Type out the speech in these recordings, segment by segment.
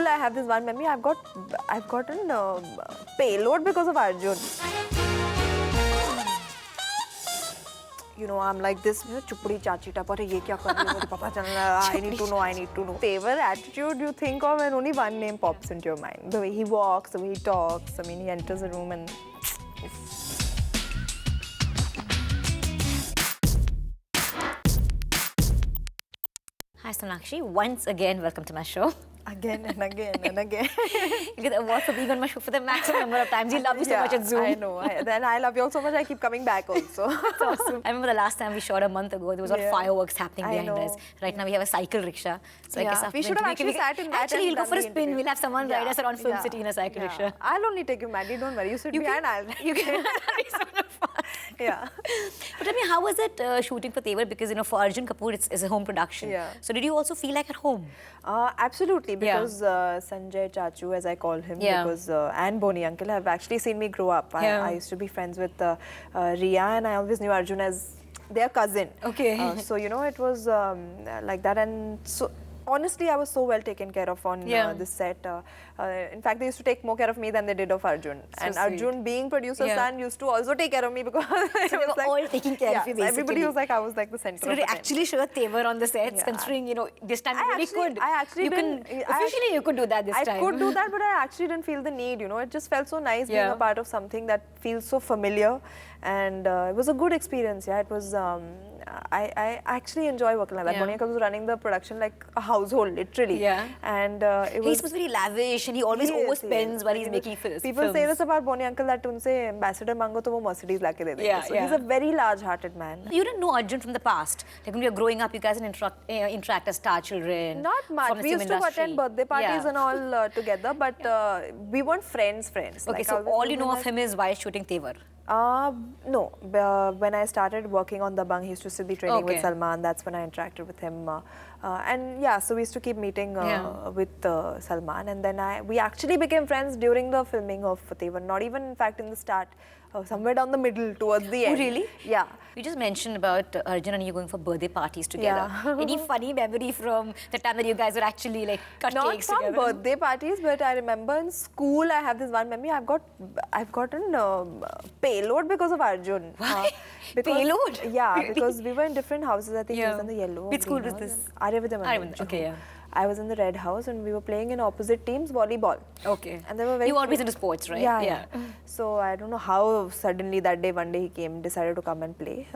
school, I have this one memory. I've gotten payload because of Arjun. You know, I'm like this, chupudi chachi tapar, ye kya kar rahi ho, papa I need to know. Tevar attitude you think of and only one name pops into your mind. The way he walks, the way he talks. I mean, he enters a room and... Hi Sonakshi, once again welcome to my show. Again and again and again. You get the award for being on my show for the maximum number of times. You love me so much at Zoom. I know. Then I love you all so much, I keep coming back also. That's awesome. I remember the last time we shot a month ago, there was fireworks happening behind us. Right now we have a cycle rickshaw. So I guess we should have actually sat in that. Actually, we'll go for a spin. We'll have someone ride us around Film City in a cycle rickshaw. I'll only take you, Maddie. Don't worry. You sit behind. You can. Yeah. But tell me, how was it shooting for Tevar? Because, you know, for Arjun Kapoor, it's a home production. Yeah. So did you also feel like at home? Absolutely, because Sanjay Chachu, as I call him, because and Boni uncle have actually seen me grow up. I used to be friends with Riya, and I always knew Arjun as their cousin. Okay. So, you know, it was like that. And so, honestly, I was so well taken care of on this set. In fact, they used to take more care of me than they did of Arjun. So and sweet. Arjun, being producer's son, used to also take care of me because so they were like, all taking care of you, basically. Everybody was like, I was like the center. So did you actually show Tevar on the sets, considering, you know, this time you really could? I actually didn't. Officially, you could do that this time. I could do that, but I actually didn't feel the need, you know. It just felt so nice being a part of something that feels so familiar. And it was a good experience, it was... I actually enjoy working like that. Boni uncle was running the production like a household, literally. And it was... He's supposed to be lavish and he always overspends while he's making films. People say this about Boni uncle that unse ambassador mango to wo Mercedes la ke de denge. So he's a very large-hearted man. You didn't know Arjun from the past. Like when you were growing up, you guys didn't interact as star children. Not much. We used to attend birthday parties and all together, but we weren't friends. Okay, like, so all you know of him is while shooting Tevar. No. When I started working on Dabang, he used to still be training with Salman. That's when I interacted with him. And so we used to keep meeting with Salman. And then we actually became friends during the filming of Tevar. Not even, in fact, in the start. Somewhere down the middle, towards the end. Oh, really? Yeah. You just mentioned about Arjun and you going for birthday parties together. Any funny memory from the time that you guys were actually like cut cakes together? Not from birthday parties, but I remember in school I have this one memory. I've gotten payload because of Arjun. Why? Payload? Yeah, because we were in different houses. I think he was in the yellow. Which school was this? Aryavidam. Okay, I was in the red house and we were playing in opposite teams volleyball. Okay. And they were very... You were always into sports, right? Yeah. So I don't know how suddenly one day he decided to come and play.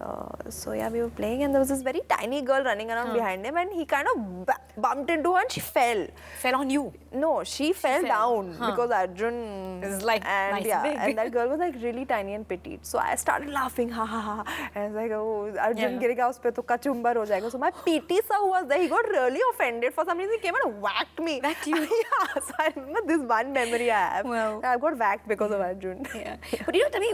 So we were playing and there was this very tiny girl running around behind him and he kind of bumped into her and she fell. Fell on you? No, she fell down because Arjun is like nice big. And that girl was like really tiny and petite. So I started laughing, ha ha ha. And I was like, oh, Arjun girega uspe to kachumbar ho jayega. So my PT sir who was there, he got really offended for some reason. He came and whacked me. Whacked you? Yeah. So I remember this one memory I have. Wow. I got whacked because of Arjun. Yeah. But you know, tell me,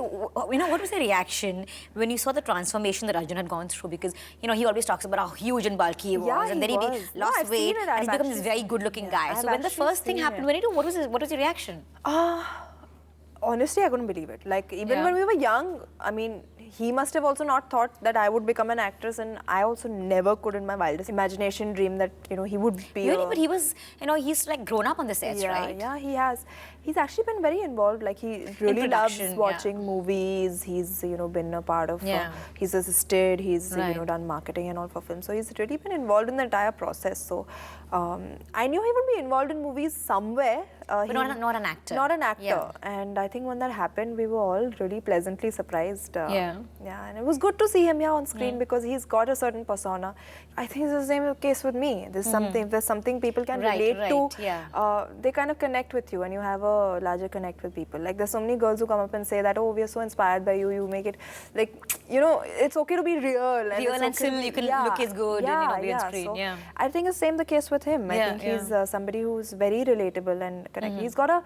you know, what was the reaction when you saw the transformation that Arjun had gone through? Because, you know, he always talks about how huge and bulky he was, and then he lost weight, and he's become this very good-looking guy. So when the first thing happened, what was your reaction? Honestly, I couldn't believe it. Like, even when we were young, I mean, he must have also not thought that I would become an actress, and I also never could in my wildest imagination dream that, you know, he would be Really? But he was, you know, he's like grown up on the sets, right? Yeah, he has. He's actually been very involved. Like, he really loves watching movies. He's, you know, been a part of, he's assisted, he's, you know, done marketing and all for films. So he's really been involved in the entire process. So I knew he would be involved in movies somewhere. But not an actor. Not an actor. And I think when that happened, we were all really pleasantly surprised. Yeah, and it was good to see him here on screen because he's got a certain persona. I think it's the same case with me. There's something, if there's something people can relate to, they kind of connect with you and you have a larger connect with people. Like, there's so many girls who come up and say that, oh, we are so inspired by you, you make it, like, you know, it's okay to be real. And still you can look as good and, you know, be on screen. So I think it's the same the case with him. I think he's somebody who's very relatable and connect. He's got a...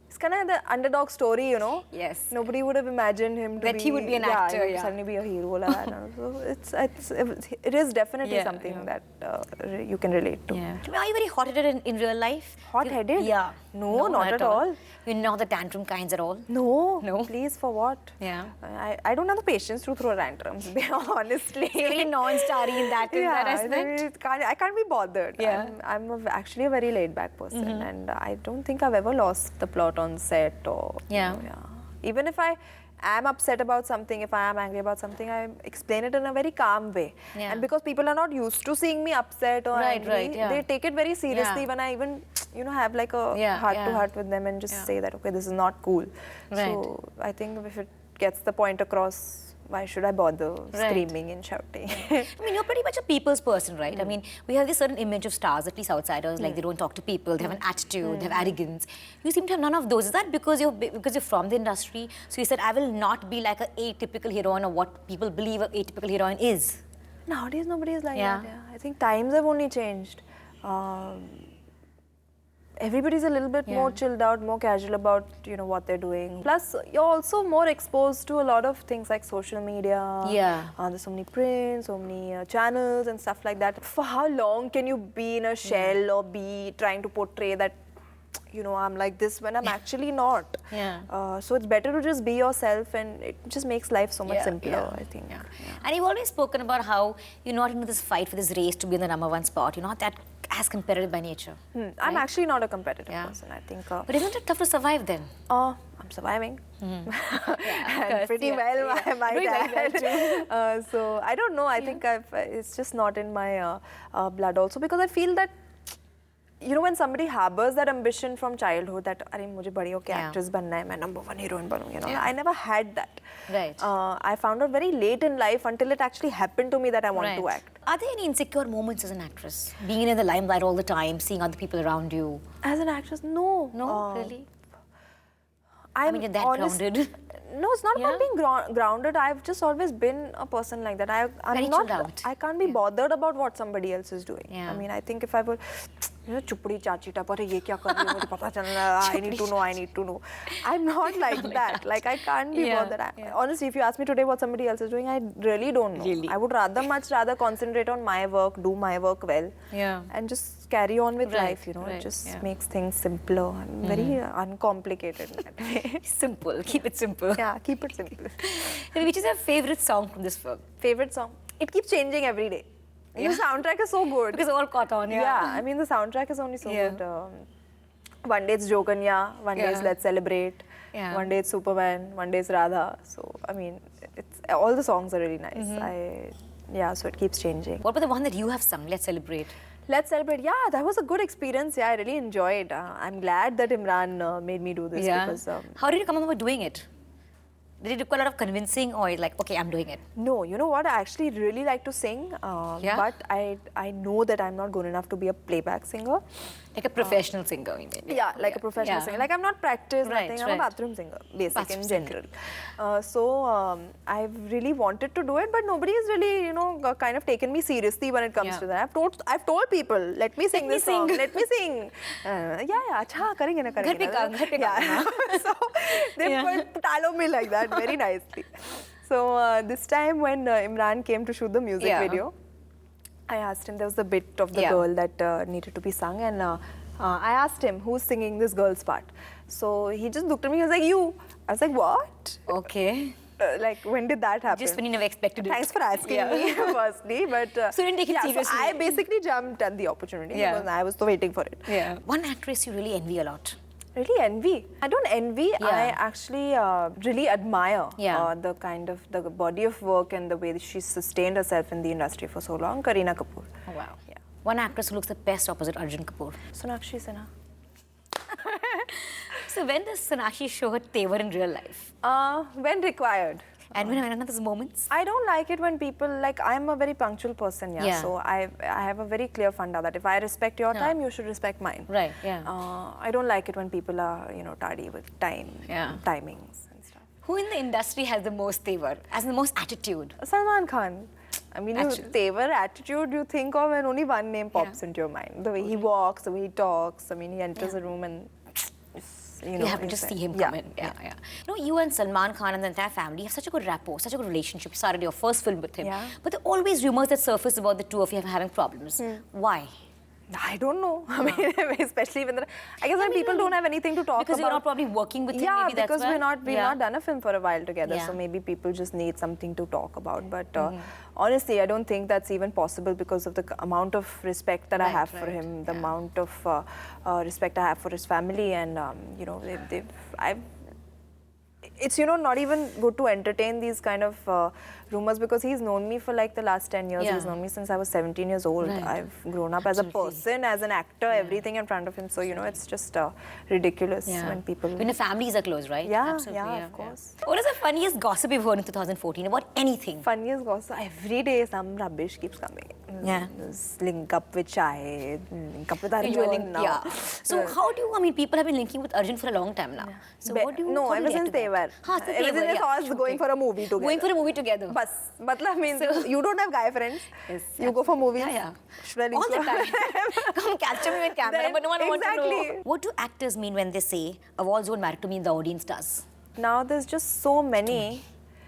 It's kind of the underdog story, you know. Yes. Nobody would have imagined him to he would be an actor. Suddenly be a hero. So it is definitely something that you can relate to. Are you very hot-headed in real life? Hot-headed? Yeah. No, not at all. You're not the tantrum kinds at all? No. No? Please, for what? Yeah. I don't have the patience to throw tantrums, honestly. You're very non-starry in that aspect. I can't be bothered. Yeah. I'm actually a very laid-back person, and I don't think I've ever lost the plot on set or... Yeah. Even if I am upset about something, if I am angry about something, I explain it in a very calm way. Yeah. And because people are not used to seeing me upset or angry, they take it very seriously when I even, have like a heart-to-heart with them and just say that, okay, this is not cool. Right. So I think if it gets the point across, why should I bother screaming and shouting? I mean, you're pretty much a people's person, right? I mean, we have this certain image of stars, at least outsiders, like they don't talk to people, they have an attitude, they have arrogance. You seem to have none of those. Is that because you're from the industry? So you said, I will not be like an atypical heroine or what people believe an atypical heroine is. Nowadays, nobody is like that. Yeah. I think times have only changed. Everybody's a little bit more chilled out, more casual about what they're doing. Plus, you're also more exposed to a lot of things like social media. Yeah. There's so many prints, so many channels and stuff like that. For how long can you be in a shell or be trying to portray that, I'm like this when I'm actually not. Yeah. So it's better to just be yourself, and it just makes life so much simpler, I think. Yeah. And you've always spoken about how you're not into this fight for this race to be in the #1 spot. You're not that as competitive by nature. I'm actually not a competitive person, I think. But isn't it tough to survive then? I'm surviving. Pretty well, I might add. So I don't know. I think it's just not in my blood also, because I feel that when somebody harbors that ambition from childhood that अरे मुझे बड़ी होके actress बनना है, मैं #1 heroine बनूंगी, I never had that. Right. I found out very late in life until it actually happened to me that I want to act. Are there any insecure moments as an actress? Being in the limelight all the time, seeing other people around you? As an actress, no. No, really? I mean, you're that grounded. No, it's not about being grounded. I've just always been a person like that. I'm not. I can't be bothered about what somebody else is doing. I mean, I think if I were, chupdi chachi type, अरे ये क्या कर रही हो मुझे पता चलना, I need to know. I'm not like that. Like I can't be bothered. Honestly, if you ask me today what somebody else is doing, I really don't know. Really? I would much rather concentrate on my work, do my work well, and just carry on with life. It just makes things simpler. I'm very uncomplicated in that way. Simple. Keep it simple. Yeah, keep it simple. Which is your favorite song from this film? Favorite song? It keeps changing every day. The soundtrack is so good. Because all caught on, Yeah, I mean the soundtrack is only so good. One day it's Joganya, one day it's Let's Celebrate, one day it's Superman, one day it's Radha. So, I mean, all the songs are really nice. So it keeps changing. What about the one that you have sung, Let's Celebrate? Let's Celebrate. Yeah, that was a good experience. Yeah, I really enjoyed. I'm glad that Imran made me do this. Because, how did you come up with doing it? Did it require a lot of convincing, or like, okay, I'm doing it? No, you know what? I actually really like to sing, but I know that I'm not good enough to be a playback singer. Like a professional singer, you mean? Yeah, like a professional singer. Like I'm not practiced, nothing. I'm a bathroom singer, basic in general. So I've really wanted to do it, but nobody's really, kind of taken me seriously when it comes to that. I've told people, let me sing this song, let me sing. Acha, karenge na karenge na. So they put talo me like that very nicely. So this time when Imran came to shoot the music video, I asked him, there was a bit of the girl that needed to be sung, and I asked him, who's singing this girl's part? So he just looked at me, he was like, you. I was like, what? Okay. Like, when did that happen? Just when you never expected it. Thanks for asking me, firstly. But, so you didn't take it seriously? So I basically jumped at the opportunity because I was waiting for it. Yeah. One actress you really envy a lot? Really envy? I don't envy. I actually really admire the kind of the body of work and the way that she's sustained herself in the industry for so long. Kareena Kapoor. Oh, wow. Yeah. One actress who looks the best opposite Arjun Kapoor. Sonakshi Sinha. So when does Sonakshi show her Tevar in real life? When required. And when are those moments? I don't like it when people, like, I'm a very punctual person, so I have a very clear funda that if I respect your time, you should respect mine. Right, I don't like it when people are, tardy with timings and stuff. Who in the industry has the most Tevar, has the most attitude? Salman Khan. I mean, Tevar attitude you think of when only one name pops into your mind. The way he walks, the way he talks, I mean, he enters a room and... You have to just see him come in. You and Salman Khan and the entire family have such a good rapport, such a good relationship. You started your first film with him. But there are always rumors that surface about the two of you having problems. Why? I don't know. I mean, especially when I guess when people don't have anything to talk about. Because you're not probably working with him. Yeah, maybe because that's why. we've not done a film for a while together. So maybe people just need something to talk about. But honestly, I don't think that's even possible because of the amount of respect that I have for him, the amount of respect I have for his family, and you know, it's, you know, not even good to entertain these kind of rumors because he's known me for like the last 10 years. He's known me since I was 17 years old. I've grown up as a person, as an actor, everything in front of him. So, you know, it's just ridiculous when people... When the families are close, right? Yeah, absolutely, of course. What is the funniest gossip you've heard in 2014 about anything? Funniest gossip? Every day some rubbish keeps coming. This link up with Chai, link up with Arjun now. Yeah. So how do you, I mean, people have been linking with Arjun for a long time now. So what do you... No, ever since Tevar. Ever since I saw us going for a movie together. Going for a movie together. Bas. Matlab means you don't have guy friends. Yes. You go for movies. Yeah. All the time. Come capture me with camera, but no one wants to know. What do actors mean when they say, awards don't matter to me, the audience does? Now there's just so many.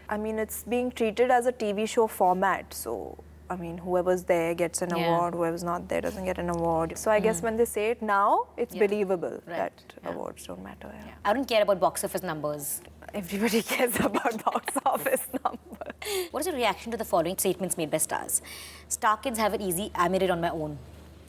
I mean, it's being treated as a TV show format. So, I mean, whoever's there gets an award, whoever's not there doesn't get an award. So I guess when they say it now, it's believable that awards don't matter. I don't care about box office numbers. Everybody cares about box office numbers. What is your reaction to the following statements made by stars? Star kids have it easy, I made it on my own.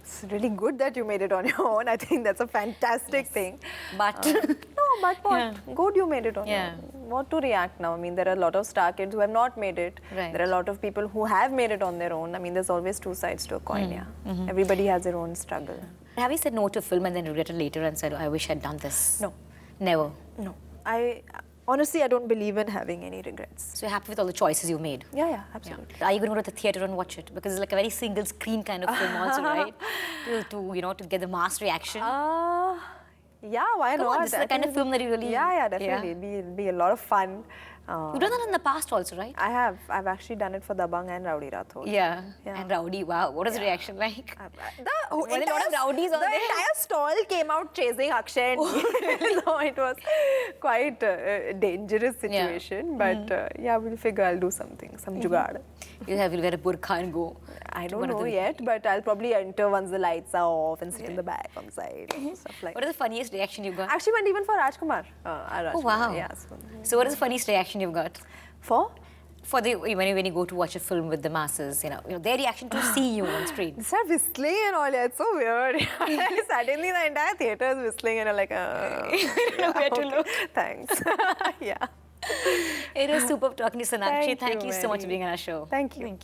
It's really good that you made it on your own. I think that's a fantastic thing. But... no, but what? Good you made it on your own. What to react now? I mean, there are a lot of star kids who have not made it. There are a lot of people who have made it on their own. I mean, there's always two sides to a coin, Everybody has their own struggle. Have you said no to a film and then regretted later and said, I wish I'd done this? No. Never? No. Honestly, I don't believe in having any regrets. So you're happy with all the choices you made? Yeah, absolutely. Are you going to go to the theatre and watch it? Because it's like a very single screen kind of film also, right? To you know, to get the mass reaction. Yeah, why not? On, this is the kind of film that you really... Yeah, definitely. It'll be a lot of fun. You've done that in the past also, right? I have. I've actually done it for Dabang and Rowdy Rathod. Yeah. And Rowdy, wow. What was the reaction like? Were there a lot of rowdies on there? The entire stall came out chasing Akshay and me. So it was quite a dangerous situation. But yeah, we'll figure I'll do something, some jugaad. You'll wear a burqa and go. I don't know yet, but I'll probably enter once the lights are off and sit in the back on the side. Stuff like What is the funniest reaction you got? Actually went even for Rajkumar. Oh, wow. Yeah, so what is the funniest reaction you've got? For? For the when you go to watch a film with the masses, you know their reaction to see you on screen. They start whistling and all. Yeah, it's so weird. Suddenly the entire theatre is whistling and I'm like, where to look. Thanks. Yeah. It was superb talking to Sonakshi. Thank you so much for Mary. being on our show. Thank you.